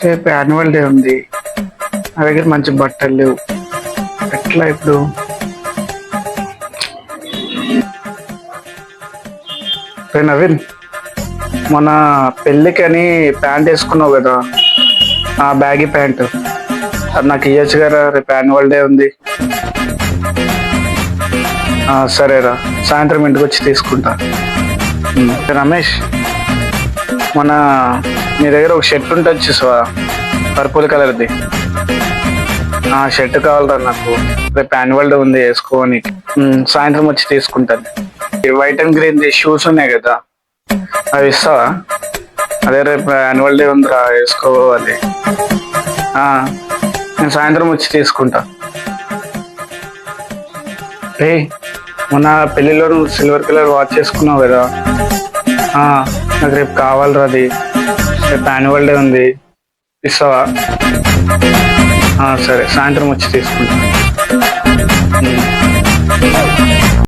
రేపు annual day ఉంది, నా దగ్గర మంచి బట్టలు లేవు. ఎట్లా ఇప్పుడు? రే నవీన్, మన పెళ్ళికి అని ప్యాంట్ వేసుకున్నావు కదా, ఆ బ్యాగీ ప్యాంట్ అది నాకు ఇవ్వచ్చు కదా, రేపు యాన్యువల్ డే ఉంది. సరేరా, సాయంత్రం ఇంటికి వచ్చి తీసుకుంటా. రమేష్, మన నీ దగ్గర ఒక షర్ట్ ఉంటుంది చూసావా, పర్పుల్ కలర్ది. ఆ షర్ట్ కావాలరా నాకు, రేపు యాన్యువల్ డే ఉంది వేసుకోని. సాయంత్రం వచ్చి తీసుకుంటాను. వైట్ అండ్ గ్రీన్ షూస్ ఉన్నాయి కదా, అవి ఇస్తావా? అదే రేపు యాన్యువల్ డే ఉందిరా, వేసుకోవాలి. నేను సాయంత్రం వచ్చి తీసుకుంటా. రే, మొన్న పెళ్ళిలో నువ్వు సిల్వర్ కలర్ వాచ్ చేసుకున్నావు కదా, నాకు రేపు కావాలరా అది. రేపు యాన్యువల్ డే ఉంది, ఇస్తావా? సరే, సాయంత్రం వచ్చి తీసుకుంటా.